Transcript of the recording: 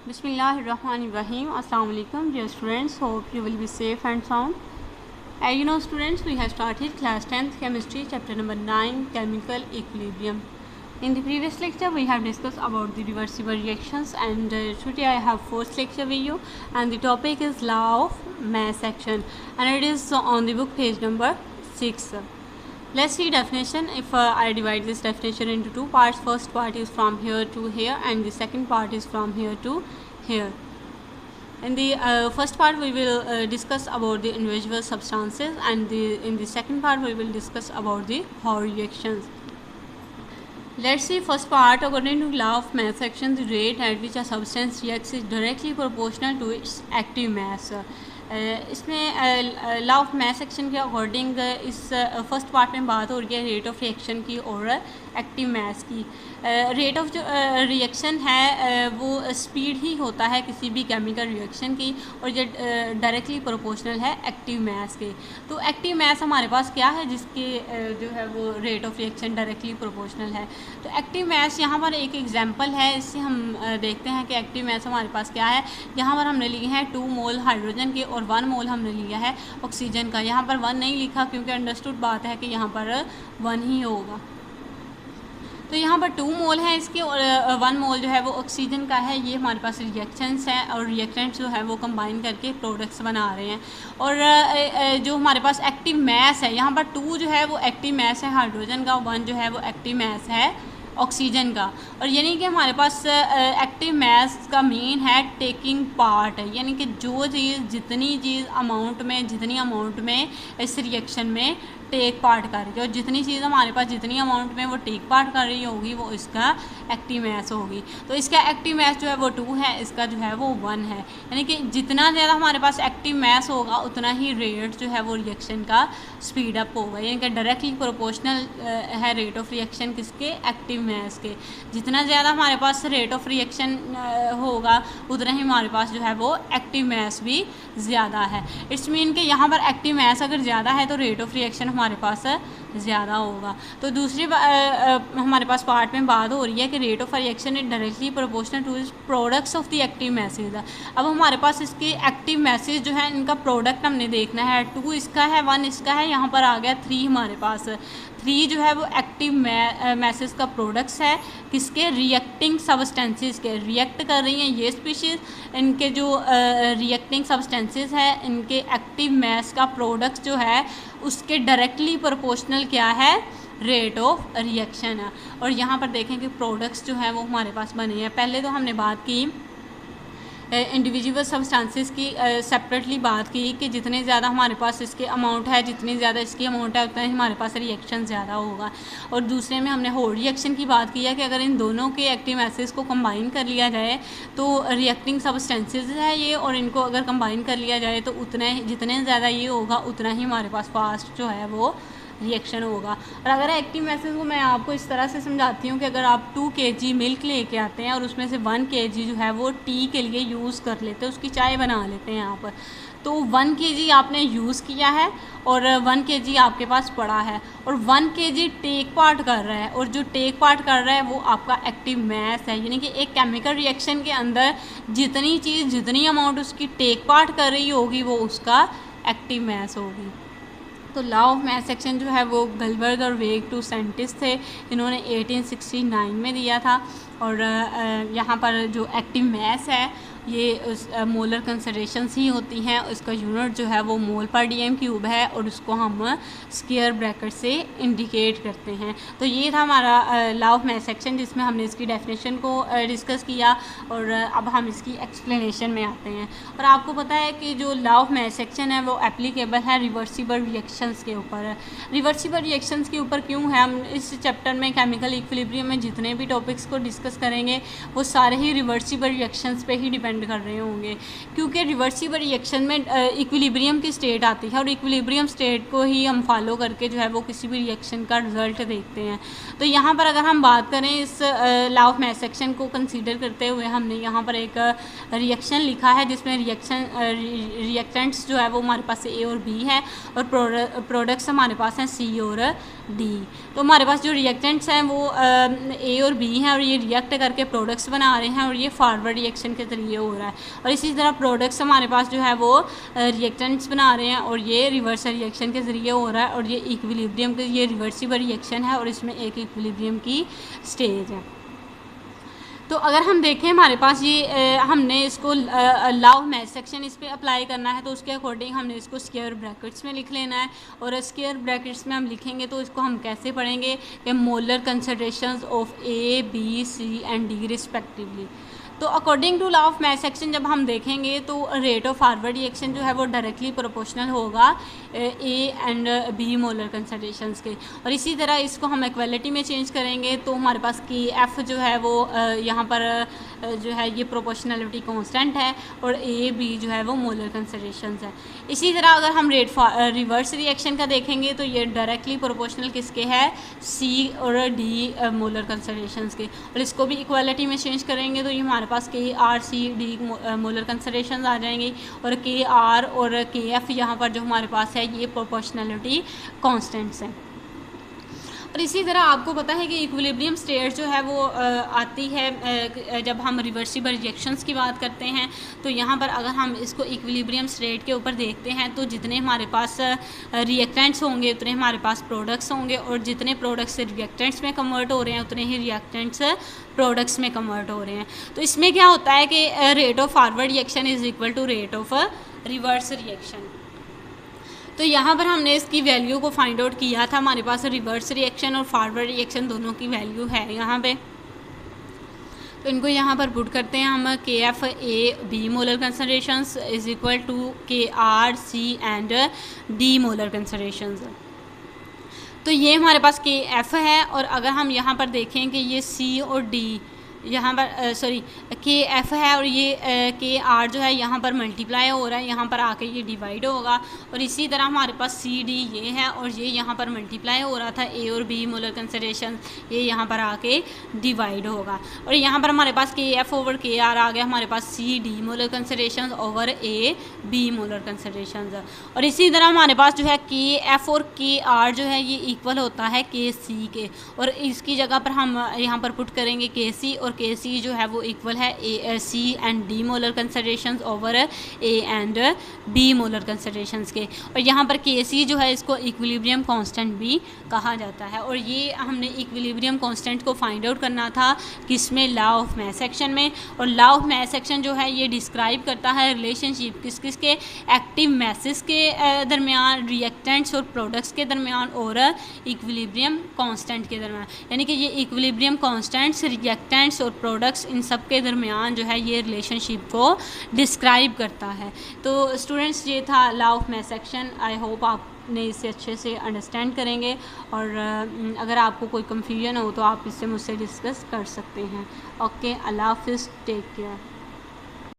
Bismillahirrahmanirrahim. Assalamu alaikum, dear students. Hope you will be safe and sound. As you know, students, we have started class 10th chemistry, chapter number 9, chemical equilibrium. In the previous lecture, we have discussed about the reversible reactions, and today I have fourth lecture with you, and the topic is law of mass action, and it is on the book page number 6. Let's see definition. If I divide this definition into two parts, first part is from here to here and the second part is from here to here. In the first part we will discuss about the individual substances, and in the second part we will discuss about the Hall reactions. Let's see first part. According to law of mass action, the rate at which a substance reacts is directly proportional to its active mass. इसमें law of mass action के according इस first part में बात हो रही है rate of reaction की और एक्टिव मैस की. रेट ऑफ जो रिएक्शन है वो स्पीड ही होता है किसी भी केमिकल रिएक्शन की, और ये डायरेक्टली प्रोपोर्शनल है एक्टिव मैस के. तो एक्टिव मैस हमारे पास क्या है जिसके जो है वो rate of reaction directly proportional है. तो एक्टिव मैस यहाँ पर एक एग्जांपल है, इससे हम देखते हैं कि एक्टिव मैस हमारे पास क्या है. यहाँ पर हमने लिए हैं 2 मोल हाइड्रोजन के और 1 मोल हमने लिया है ऑक्सीजन का. यहाँ पर 1 नहीं लिखा क्योंकि अंडरस्टूड बात है कि यहाँ पर 1 ही होगा. तो यहाँ पर 2 मोल है इसके और 1 मोल जो है वो ऑक्सीजन का है. ये हमारे पास रिएक्शंस हैं और रिएक्टेंट्स जो है वो कंबाइन करके प्रोडक्ट्स बना रहे हैं. और जो हमारे पास एक्टिव मैस है, यहाँ पर 2 जो है वो एक्टिव मैस है हाइड्रोजन का, 1 जो है वो एक्टिव मैस है ऑक्सीजन का. और यानी कि हमारे पास एक्टिव मैस का मेन है टेकिंग पार्ट है, यानी कि जो चीज़ जितनी अमाउंट में इस रिएक्शन में टेक पार्ट कर रही है, और जितनी चीज़ हमारे पास जितनी अमाउंट में वो टेक पार्ट कर रही होगी वो इसका एक्टिव मैस होगी. तो इसका एक्टिव मैस जो है वो 2 है, इसका जो है वो 1 है. यानी कि जितना ज़्यादा हमारे पास एक्टिव मैस होगा उतना ही रेट जो है वो रिएक्शन का स्पीड अप होगा. यानी कि डायरेक्टली प्रोपोर्शनल है रेट ऑफ रिएक्शन किसके, एक्टिव मैस के. जितना ज़्यादा हमारे पास रेट ऑफ रिएक्शन होगा उतना ही हमारे पास जो है वो एक्टिव मैस भी ज़्यादा है. इट्स मीन कि यहाँ पर एक्टिव मैस अगर ज़्यादा है तो रेट ऑफ रिएक्शन हमारे पास ज़्यादा होगा. तो दूसरी हमारे पास पार्ट में बात हो रही है कि rate of reaction is directly proportional to products of the active masses. अब हमारे पास इसके एक्टिव मैसेज जो है इनका प्रोडक्ट हमने देखना है. 2 इसका है, 1 इसका है, यहाँ पर आ गया 3 हमारे पास. 3 जो है वो एक्टिव मैसेज का प्रोडक्ट्स है किसके, रिएक्टिंग सब्सटेंसेस के. रिएक्ट कर रही हैं ये स्पीशीज़, इनके जो रिएक्टिंग सब्सटेंसेस है इनके एक्टिव मैस का प्रोडक्ट्स जो है उसके डायरेक्टली प्रोपोर्शनल क्या है, रेट ऑफ रिएक्शन है. और यहाँ पर देखें कि प्रोडक्ट्स जो हैं वो हमारे पास बने हैं. पहले तो हमने बात की इंडिविजुअल सब्सटेंसेस की, सेपरेटली बात की कि जितने ज़्यादा हमारे पास इसके अमाउंट है, जितनी ज़्यादा इसकी अमाउंट है उतना ही हमारे पास रिएक्शन ज़्यादा होगा. और दूसरे में हमने होल रिएक्शन की बात की है कि अगर इन दोनों के एक्टिव मैसेज को कंबाइन कर लिया जाए तो रिएक्टिंग सब्सटेंसेस है ये, और इनको अगर कंबाइन कर लिया जाए तो जितने ज़्यादा ये होगा उतना ही हमारे पास फास्ट जो है वो रिएक्शन होगा. और अगर एक्टिव मैसेज को मैं आपको इस तरह से समझाती हूँ कि अगर आप 2 kg मिल्क लेके आते हैं और उसमें से 1 kg जो है वो टी के लिए यूज़ कर लेते हैं, उसकी चाय बना लेते हैं यहाँ पर. तो 1 kg आपने यूज़ किया है और 1 kg आपके पास पड़ा है, और 1 kg टेक पार्ट कर रहा है, और जो टेक पार्ट कर रहा है वो आपका एक्टिव मैस है. यानी कि एक केमिकल रिएक्शन के अंदर जितनी अमाउंट उसकी टेक पार्ट कर रही होगी वो उसका एक्टिव मैस होगी. तो लॉ ऑफ मैस एक्शन जो है वो गलबर्ग और वेग 2 साइंटिस्ट थे, इन्होंने 1869 में दिया था. और यहाँ पर जो एक्टिव मैस है ये उस मोलर कंसंट्रेशंस ही होती हैं. इसका यूनिट जो है वो मोल पर DM³ है और उसको हम स्क्वायर ब्रैकेट से इंडिकेट करते हैं. तो ये था हमारा लॉ ऑफ मैस एक्शन जिसमें हमने इसकी डेफिनेशन को डिस्कस किया, और अब हम इसकी एक्सप्लेनेशन में आते हैं. और आपको पता है कि जो लॉ ऑफ मैस एक्शन है वो एप्लीकेबल है रिवर्सिबल रिएक्शंस के ऊपर. रिवर्सिबल रिएक्शंस के ऊपर क्यों है, हम इस चैप्टर में केमिकल इक्विलिब्रियम में जितने भी टॉपिक्स को डिस्कस करेंगे वो सारे ही रिवर्सिबल रिएक्शंस पे ही डिपेंड डिपेंड कर रहे होंगे, क्योंकि रिवर्सिबल रिएक्शन में इक्विलिब्रियम की स्टेट आती है और इक्विलिब्रियम स्टेट को ही हम फॉलो करके जो है वो किसी भी रिएक्शन का रिजल्ट देखते हैं। तो यहाँ पर अगर हम बात करें इस लॉ ऑफ मैस एक्शन को कंसीडर करते हुए, हमने यहाँ पर एक रिएक्शन लिखा है जिसमें रिएक्टेंट्स जो है वो हमारे पास ए और बी है और प्रोडक्ट्स हमारे पास हैं सी और डी। तो हमारे पास जो रिएक्टेंट्स हैं वो ए और बी हैं और ये रिएक्ट करके प्रोडक्ट्स बना रहे हैं और ये फॉरवर्ड रिएक्शन के ज़रिए हो रहा है। और इसी तरह प्रोडक्ट्स हमारे पास जो है वो रिएक्टेंट्स बना रहे हैं और ये रिवर्स रिएक्शन के ज़रिए हो रहा है और ये इक्विलिब्रियम के, ये रिवर्सिबल रिएक्शन है और इसमें एक इक्विलिब्रियम की स्टेज है। तो अगर हम देखें हमारे पास ये हमने इसको लॉ ऑफ मैस एक्शन इस पर अप्लाई करना है, तो उसके अकॉर्डिंग हमने इसको स्क्वायर ब्रैकेट्स में लिख लेना है। और स्क्वायर ब्रैकेट्स में हम लिखेंगे तो इसको हम कैसे पढ़ेंगे कि molar concentrations of A B C and D respectively. तो according to law of mass action जब हम देखेंगे तो रेट ऑफ फॉरवर्ड रिएक्शन जो है वो डायरेक्टली प्रोपोर्शनल होगा A and B molar concentrations के। और इसी तरह इसको हम इक्वालिटी में चेंज करेंगे तो हमारे पास के एफ जो है वो यहाँ पर जो है ये प्रोपोर्शनलिटी कांस्टेंट है और ए बी जो है वो मोलर कंसंट्रेशंस है। इसी तरह अगर हम रेट रिवर्स रिएक्शन का देखेंगे तो ये डायरेक्टली प्रोपोर्शनल किसके है, सी और डी मोलर कंसंट्रेशंस के। और इसको भी इक्वालिटी में चेंज करेंगे तो ये हमारे पास के R C D molar concentrations आ जाएंगे और के आर और के एफ यहाँ पर जो हमारे पास है ये प्रोपोर्शनलिटी कांस्टेंट्स हैं। और इसी तरह आपको पता है कि इक्विलिब्रियम स्टेट जो है वो आती है जब हम रिवर्सिबल रिएक्शंस की बात करते हैं। तो यहाँ पर अगर हम इसको इक्विलिब्रियम स्टेट के ऊपर देखते हैं तो जितने हमारे पास रिएक्टेंट्स होंगे उतने हमारे पास प्रोडक्ट्स होंगे और जितने प्रोडक्ट्स रिएक्टेंट्स में कन्वर्ट हो रहे हैं उतने ही रिएक्टेंट्स प्रोडक्ट्स में कन्वर्ट हो रहे हैं। तो इसमें क्या होता है कि rate of forward reaction is equal to rate of reverse reaction. तो यहाँ पर हमने इसकी वैल्यू को फाइंड आउट किया था, हमारे पास रिवर्स रिएक्शन और फॉरवर्ड रिएक्शन दोनों की वैल्यू है यहाँ पे। तो इनको यहाँ पर पुट करते हैं हम, K F A B molar concentrations is equal to K R C and D molar concentrations. तो ये हमारे पास के एफ है और अगर हम यहाँ पर देखें कि ये सी और डी यहाँ पर सॉरी के एफ है और ये के आर जो है यहाँ पर मल्टीप्लाई हो रहा है, यहाँ पर आके ये डिवाइड होगा। और इसी तरह हमारे पास सी डी ये है और ये यहाँ पर मल्टीप्लाई हो रहा था ए और बी मोलर कंसंट्रेशन, ये यहाँ पर आके डिवाइड होगा। और यहाँ पर हमारे पास K F over K R आ गया, हमारे पास C D molar concentration over A B molar concentration. और इसी तरह हमारे पास जो है के एफ और के आर जो है ये इक्वल होता है के सी के, और इसकी जगह पर हम यहाँ पर पुट करेंगे के सी, और के सी जो है वो इक्वल है A C and D molar concentrations over A and B molar concentrations के। और यहाँ पर के सी जो है इसको इक्विलिब्रियम कांस्टेंट भी कहा जाता है। और ये हमने इक्विलिब्रियम कांस्टेंट को फाइंड आउट करना था किसमें, लॉ ऑफ मैस एक्शन में। और लॉ ऑफ मैस एक्शन जो है ये डिस्क्राइब करता है रिलेशनशिप किस किस के, एक्टिव मैसेस के दरमियान, रिएक्टेंट्स और प्रोडक्ट्स के दरमियान और इक्विलिब्रियम कांस्टेंट के दरमियान। यानी कि ये इक्विलिब्रियम कांस्टेंट्स, रिएक्टेंट्स और प्रोडक्ट्स इन सब के दरमियान जो है ये रिलेशनशिप को डिस्क्राइब करता है। तो स्टूडेंट्स ये था law of mass action. I hope आपने इसे अच्छे से अंडरस्टैंड करेंगे और अगर आपको कोई कंफ्यूजन हो तो आप इससे मुझसे डिस्कस कर सकते हैं। ओके, अल्लाह हाफिज़, टेक केयर।